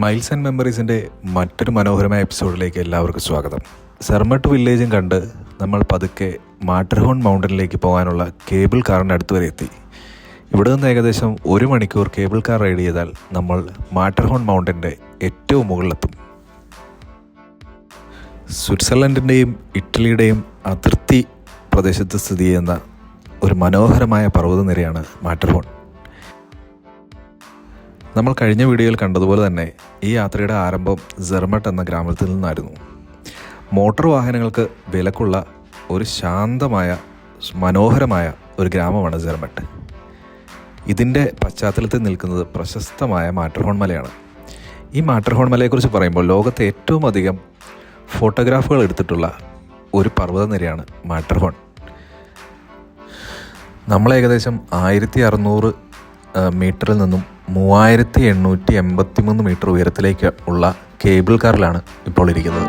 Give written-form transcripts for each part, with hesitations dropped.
Miles and മെമ്മറീസിൻ്റെ മറ്റൊരു മനോഹരമായ എപ്പിസോഡിലേക്ക് എല്ലാവർക്കും സ്വാഗതം. സെർമട്ട് വില്ലേജും കണ്ട് നമ്മൾ പതുക്കെ മാറ്റർഹോൺ മൗണ്ടനിലേക്ക് പോകാനുള്ള കേബിൾ കാറിൻ്റെ അടുത്ത് വരെ എത്തി. ഇവിടെ നിന്ന് ഏകദേശം 1 മണിക്കൂർ കേബിൾ കാർ റൈഡ് ചെയ്താൽ നമ്മൾ മാറ്റർഹോൺ മൗണ്ടൻ്റെ ഏറ്റവും മുകളിലെത്തും. സ്വിറ്റ്സർലൻഡിൻ്റെയും ഇറ്റലിയുടെയും അതിർത്തി പ്രദേശത്ത് സ്ഥിതി ചെയ്യുന്ന ഒരു മനോഹരമായ പർവ്വതനിരയാണ് മാറ്റർഹോൺ. നമ്മൾ കഴിഞ്ഞ വീഡിയോയിൽ കണ്ടതുപോലെ തന്നെ ഈ യാത്രയുടെ ആരംഭം സെർമട്ട് എന്ന ഗ്രാമത്തിൽ നിന്നായിരുന്നു. മോട്ടോർ വാഹനങ്ങൾക്ക് വിലക്കുള്ള ഒരു ശാന്തമായ മനോഹരമായ ഒരു ഗ്രാമമാണ് സെർമട്ട്. ഇതിൻ്റെ പശ്ചാത്തലത്തിൽ നിൽക്കുന്നത് പ്രശസ്തമായ മാറ്റർഹോൺ മലയാണ്. ഈ മാറ്റർഹോൺ മലയെക്കുറിച്ച് പറയുമ്പോൾ ലോകത്തെ ഏറ്റവും അധികം ഫോട്ടോഗ്രാഫുകൾ എടുത്തിട്ടുള്ള ഒരു പർവ്വതനിരയാണ് മാറ്റർഹോൺ. നമ്മൾ ഏകദേശം 1600 മീറ്ററിൽ നിന്നും 3883 മീറ്റർ ഉയരത്തിലേക്ക് ഉള്ള കേബിൾ കാറിലാണ് ഇപ്പോൾ ഇരിക്കുന്നത്.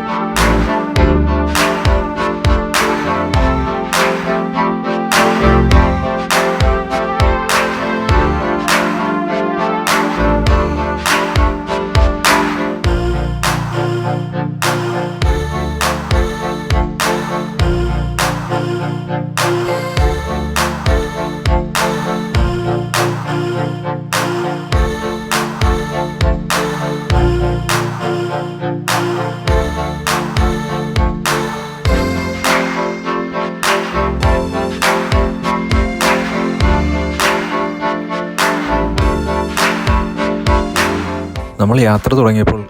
നമ്മൾ യാത്ര തുടങ്ങിയപ്പോൾ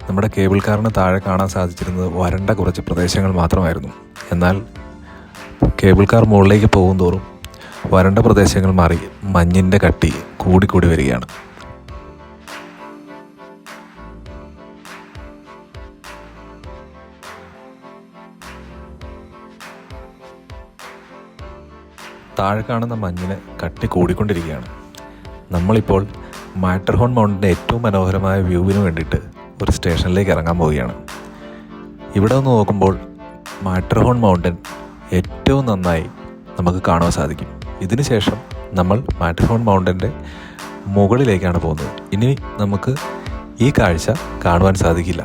നമ്മുടെ കേബിൾ കാറിന് താഴെ കാണാൻ സാധിച്ചിരുന്നത് വരണ്ട കുറച്ച് പ്രദേശങ്ങൾ മാത്രമായിരുന്നു. എന്നാൽ കേബിൾ കാർ മുകളിലേക്ക് പോകുന്തോറും വരണ്ട പ്രദേശങ്ങൾ മാറി മഞ്ഞിൻ്റെ കട്ടി കൂടിക്കൂടി വരികയാണ്. താഴെ കാണുന്ന മഞ്ഞിന് കട്ടി കൂടിക്കൊണ്ടിരിക്കുകയാണ്. നമ്മളിപ്പോൾ മാറ്റർഹോൺ മൗണ്ടൻ്റെ ഏറ്റവും മനോഹരമായ വ്യൂവിന് വേണ്ടിയിട്ട് ഒരു സ്റ്റേഷനിലേക്ക് ഇറങ്ങാൻ പോവുകയാണ്. ഇവിടെ നിന്ന് നോക്കുമ്പോൾ മാറ്റർഹോൺ മൗണ്ടൻ ഏറ്റവും നന്നായി നമുക്ക് കാണുവാൻ സാധിക്കും. ഇതിനുശേഷം നമ്മൾ മാറ്റർഹോൺ മൗണ്ടൻ്റെ മുകളിലേക്കാണ് പോകുന്നത്. ഇനി നമുക്ക് ഈ കാഴ്ച കാണുവാൻ സാധിക്കില്ല.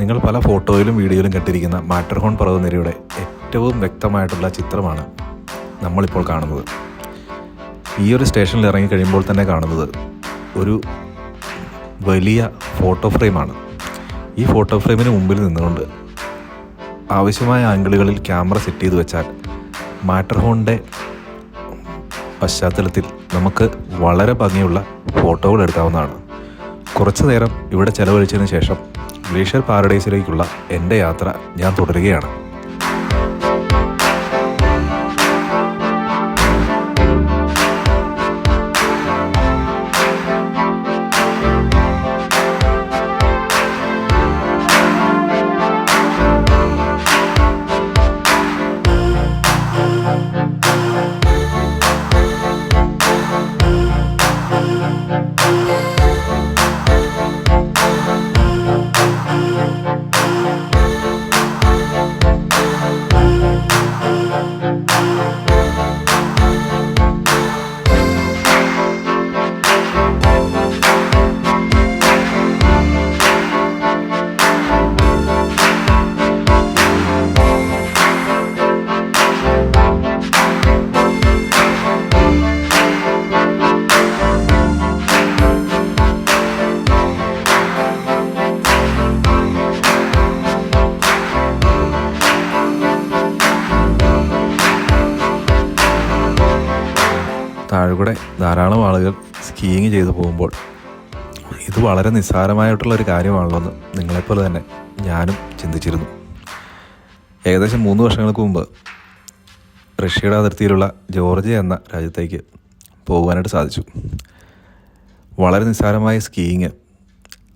നിങ്ങൾ പല ഫോട്ടോയിലും വീഡിയോയിലും കണ്ടിരിക്കുന്ന മാറ്റർഹോൺ പർവ്വതനിരയുടെ ഏറ്റവും വ്യക്തമായിട്ടുള്ള ചിത്രമാണ് നമ്മളിപ്പോൾ കാണുന്നത്. ഈ ഒരു സ്റ്റേഷനിൽ ഇറങ്ങി കഴിയുമ്പോൾ തന്നെ കാണുന്നത് ഒരു വലിയ ഫോട്ടോ ഫ്രെയിമാണ്. ഈ ഫോട്ടോ ഫ്രെയിമിന് മുമ്പിൽ നിന്നുകൊണ്ട് ആവശ്യമായ ആംഗിളുകളിൽ ക്യാമറ സെറ്റ് ചെയ്ത് വെച്ചാൽ മാറ്റർഹോണിൻ്റെ പശ്ചാത്തലത്തിൽ നമുക്ക് വളരെ ഭംഗിയുള്ള ഫോട്ടോകൾ എടുക്കാവുന്നതാണ്. കുറച്ചു നേരം ഇവിടെ ചെലവഴിച്ചതിന് ശേഷം ഗ്ലേഷ്യർ പാരഡൈസിലേക്കുള്ള എൻ്റെ യാത്ര ഞാൻ തുടരുകയാണ്. താഴെക്കൂടെ ധാരാളം ആളുകൾ സ്കീയിങ് ചെയ്തു പോകുമ്പോൾ ഇത് വളരെ നിസ്സാരമായിട്ടുള്ളൊരു കാര്യമാണല്ലോ എന്ന് നിങ്ങളെപ്പോലെ തന്നെ ഞാനും ചിന്തിച്ചിരുന്നു. ഏകദേശം 3 വർഷങ്ങൾക്ക് മുമ്പ് റഷ്യയുടെ അതിർത്തിയിലുള്ള ജോർജിയ എന്ന രാജ്യത്തേക്ക് പോകുവാനായിട്ട് സാധിച്ചു. വളരെ നിസ്സാരമായ സ്കീയിങ്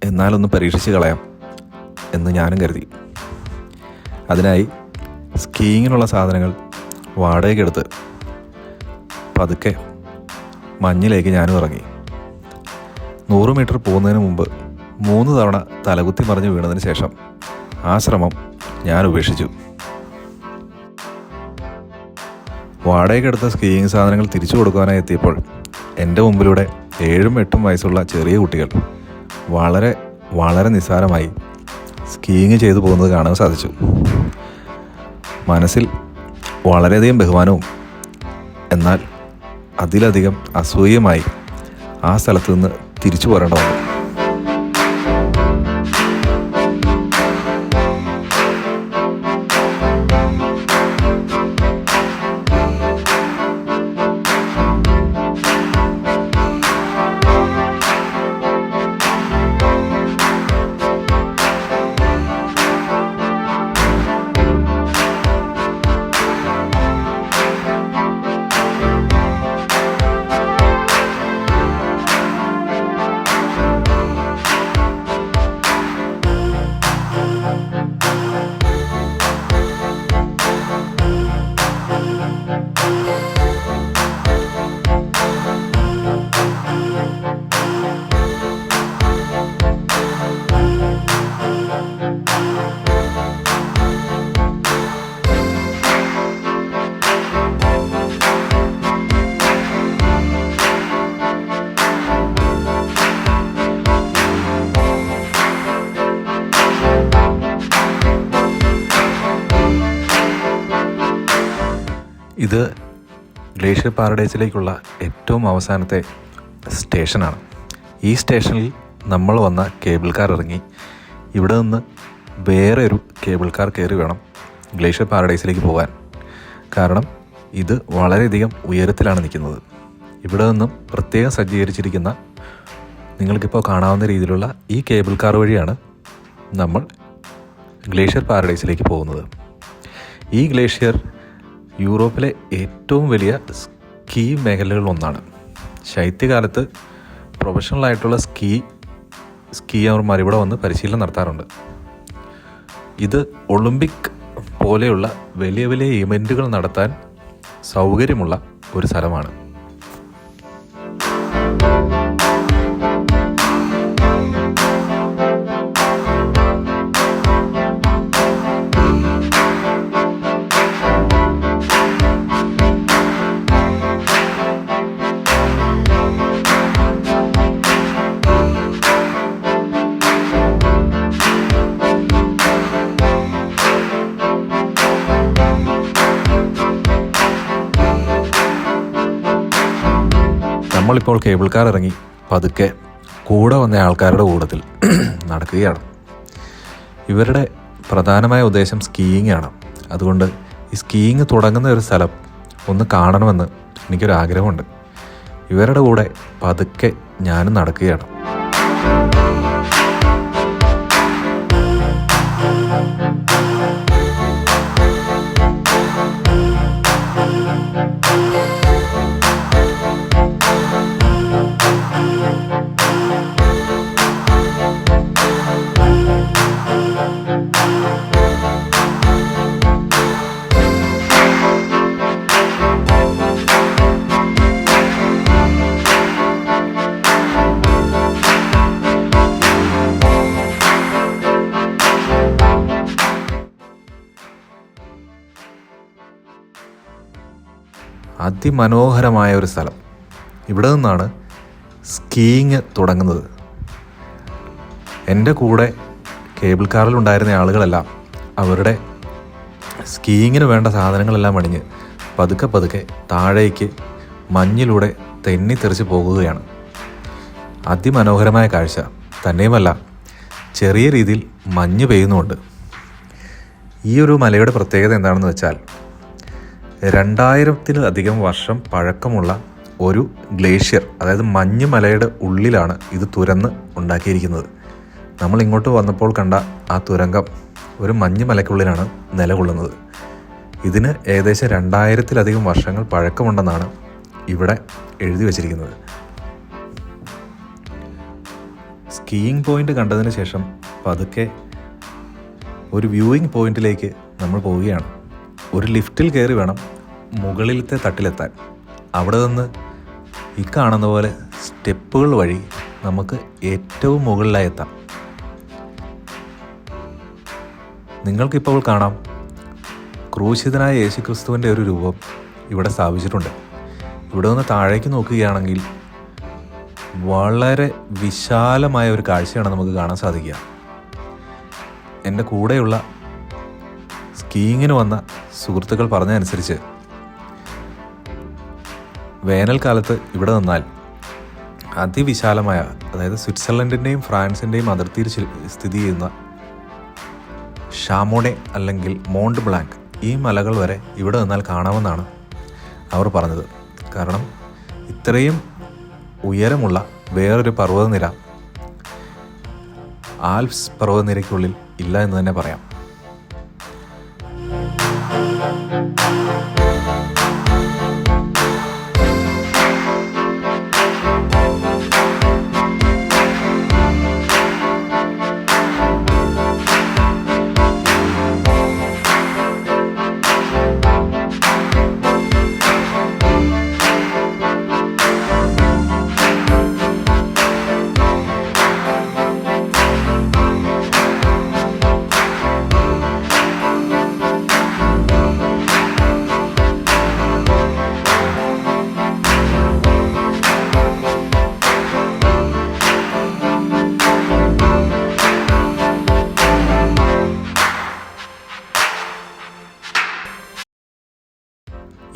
എന്നാലൊന്ന് പരീക്ഷിച്ച് കളയാം എന്ന് ഞാനും കരുതി. അതിനായി സ്കീയിങ്ങിനുള്ള സാധനങ്ങൾ വാടകയ്ക്കെടുത്ത് പതുക്കെ മഞ്ഞിലേക്ക് ഞാനും ഇറങ്ങി. 100 മീറ്റർ പോകുന്നതിന് മുമ്പ് 3 തവണ തലകുത്തി മറിഞ്ഞ് വീണതിന് ശേഷം ആ ശ്രമം ഞാൻ ഉപേക്ഷിച്ചു. വാടകയ്ക്കെടുത്ത സ്കീയിങ് സാധനങ്ങൾ തിരിച്ചു കൊടുക്കാനായി എത്തിയപ്പോൾ എൻ്റെ മുമ്പിലൂടെ 7-8 വയസ്സുള്ള ചെറിയ കുട്ടികൾ വളരെ വളരെ നിസ്സാരമായി സ്കീയിങ് ചെയ്തു പോകുന്നത് കാണാൻ സാധിച്ചു. മനസ്സിൽ വളരെയധികം ബഹുമാനവും എന്നാൽ അതിലധികം അസൂയമായി ആ സ്ഥലത്ത് നിന്ന് തിരിച്ചു പോരേണ്ട വന്നു. ഇത് ഗ്ലേഷ്യർ പാരഡൈസിലേക്കുള്ള ഏറ്റവും അവസാനത്തെ സ്റ്റേഷനാണ്. ഈ സ്റ്റേഷനിൽ നമ്മൾ വന്ന കേബിൾ കാർ ഇറങ്ങി ഇവിടെ നിന്ന് വേറെ ഒരു കേബിൾ കാർ കയറി വേണം ഗ്ലേഷ്യർ പാരഡൈസിലേക്ക് പോകാൻ. കാരണം ഇത് വളരെയധികം ഉയരത്തിലാണ് നിൽക്കുന്നത്. ഇവിടെ നിന്നും പ്രത്യേകം സജ്ജീകരിച്ചിരിക്കുന്ന നിങ്ങൾക്കിപ്പോൾ കാണാവുന്ന രീതിയിലുള്ള ഈ കേബിൾ കാർ വഴിയാണ് നമ്മൾ ഗ്ലേഷ്യർ പാരഡൈസിലേക്ക് പോകുന്നത്. ഈ ഗ്ലേഷ്യർ യൂറോപ്പിലെ ഏറ്റവും വലിയ സ്കീ മേഖലകളിലൊന്നാണ്. ശൈത്യകാലത്ത് പ്രൊഫഷണലായിട്ടുള്ള സ്കീയർമാർ ഇവിടെ വന്ന് പരിശീലനം നടത്താറുണ്ട്. ഇത് ഒളിമ്പിക് പോലെയുള്ള വലിയ വലിയ ഇവൻറ്റുകൾ നടത്താൻ സൗകര്യമുള്ള ഒരു സ്ഥലമാണ്. നമ്മളിപ്പോൾ കേബിൾ കാർ ഇറങ്ങി പതുക്കെ കൂടെ വന്ന ആൾക്കാരുടെ കൂട്ടത്തിൽ നടക്കുകയാണ്. ഇവരുടെ പ്രധാനമായ ഉദ്ദേശം സ്കീയിങ് ആണ്. അതുകൊണ്ട് ഈ സ്കീയിങ് തുടങ്ങുന്ന ഒരു സ്ഥലം ഒന്ന് കാണണമെന്ന് എനിക്കൊരാഗ്രഹമുണ്ട്. ഇവരുടെ കൂടെ പതുക്കെ ഞാനും നടക്കുകയാണ്. അതിമനോഹരമായ ഒരു സ്ഥലം. ഇവിടെ നിന്നാണ് സ്കീയിങ് തുടങ്ങുന്നത്. എൻ്റെ കൂടെ കേബിൾ കാറിലുണ്ടായിരുന്ന ആളുകളെല്ലാം അവരുടെ സ്കീയിങ്ങിന് വേണ്ട സാധനങ്ങളെല്ലാം അണിഞ്ഞ് പതുക്കെ പതുക്കെ താഴേക്ക് മഞ്ഞിലൂടെ തെന്നിത്തെറിച്ച് പോകുകയാണ്. അതിമനോഹരമായ കാഴ്ച. തന്നെയുമല്ല, ചെറിയ രീതിയിൽ മഞ്ഞ് പെയ്യുന്നുമുണ്ട്. ഈ ഒരു മലയുടെ പ്രത്യേകത എന്താണെന്ന് വെച്ചാൽ 2000-ലധികം വർഷം പഴക്കമുള്ള ഒരു ഗ്ലേഷ്യർ, അതായത് മഞ്ഞ് മലയുടെ ഉള്ളിലാണ് ഇത് തുരന്ന് ഉണ്ടാക്കിയിരിക്കുന്നത്. നമ്മൾ ഇങ്ങോട്ട് വന്നപ്പോൾ കണ്ട ആ തുരങ്കം ഒരു മഞ്ഞ് മലയ്ക്കുള്ളിലാണ് നിലകൊള്ളുന്നത്. ഇതിന് ഏകദേശം 2000-ലധികം വർഷങ്ങൾ പഴക്കമുണ്ടെന്നാണ് ഇവിടെ എഴുതി വച്ചിരിക്കുന്നത്. സ്കീയിങ് പോയിൻ്റ് കണ്ടതിന് ശേഷം പതുക്കെ ഒരു വ്യൂയിങ് പോയിന്റിലേക്ക് നമ്മൾ പോവുകയാണ്. ഒരു ലിഫ്റ്റിൽ കയറി വേണം മുകളിലത്തെ തട്ടിലെത്താൻ. അവിടെ നിന്ന് ഈ കാണുന്ന പോലെ സ്റ്റെപ്പുകൾ വഴി നമുക്ക് ഏറ്റവും മുകളിലായി എത്താം. നിങ്ങൾക്കിപ്പോൾ കാണാം ക്രൂശിതനായ യേശുക്രിസ്തുവിൻ്റെ ഒരു രൂപം ഇവിടെ സ്ഥാപിച്ചിട്ടുണ്ട്. ഇവിടെ നിന്ന് താഴേക്ക് നോക്കുകയാണെങ്കിൽ വളരെ വിശാലമായ ഒരു കാഴ്ചയാണ് നമുക്ക് കാണാൻ സാധിക്കുക. എൻ്റെ കൂടെയുള്ള സ്കീയിങ്ങിന് വന്ന സുഹൃത്തുക്കൾ പറഞ്ഞതനുസരിച്ച് വേനൽക്കാലത്ത് ഇവിടെ നിന്നാൽ അതിവിശാലമായ, അതായത് സ്വിറ്റ്സർലൻഡിൻ്റെയും ഫ്രാൻസിൻ്റെയും അതിർത്തിയിൽ സ്ഥിതി ചെയ്യുന്ന ഷാമോണെ അല്ലെങ്കിൽ മോണ്ട് ബ്ലാങ്ക്, ഈ മലകൾ വരെ ഇവിടെ നിന്നാൽ കാണാമെന്നാണ് അവർ പറഞ്ഞത്. കാരണം ഇത്രയും ഉയരമുള്ള വേറൊരു പർവ്വതനിര ആൽപ്സ് പർവ്വതനിരയ്ക്കുള്ളിൽ ഇല്ല എന്ന് തന്നെ പറയാം.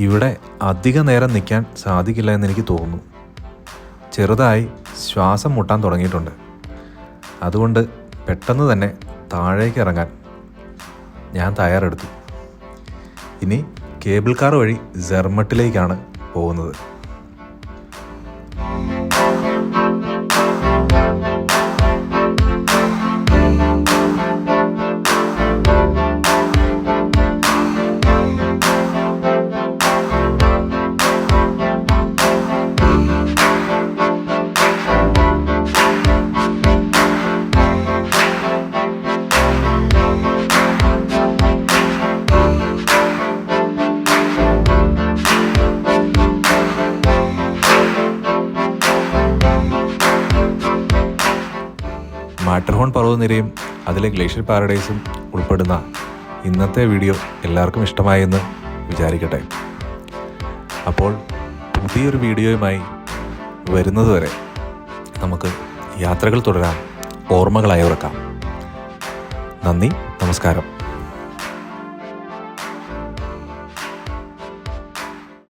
ഇവിടെ അധിക നേരം നിൽക്കാൻ സാധിക്കില്ല എന്നെനിക്ക് തോന്നുന്നു. ചെറുതായി ശ്വാസം മുട്ടാൻ തുടങ്ങിയിട്ടുണ്ട്. അതുകൊണ്ട് പെട്ടെന്ന് തന്നെ താഴേക്ക് ഇറങ്ങാൻ ഞാൻ തയ്യാറെടുത്തു. ഇനി കേബിൾ കാർ വഴി സെർമട്ടിലേക്കാണ് പോകുന്നത്. മാറ്റർഹോൺ പർവ്വതനിരയും അതിലെ ഗ്ലേഷ്യർ പാരഡൈസും ഉൾപ്പെടുന്ന ഇന്നത്തെ വീഡിയോ എല്ലാവർക്കും ഇഷ്ടമായി എന്ന് വിചാരിക്കട്ടെ. അപ്പോൾ പുതിയൊരു വീഡിയോയുമായി വരുന്നതുവരെ നമുക്ക് യാത്രകൾ തുടരാം, ഓർമ്മകളായി ഉറക്കാം. നന്ദി, നമസ്കാരം.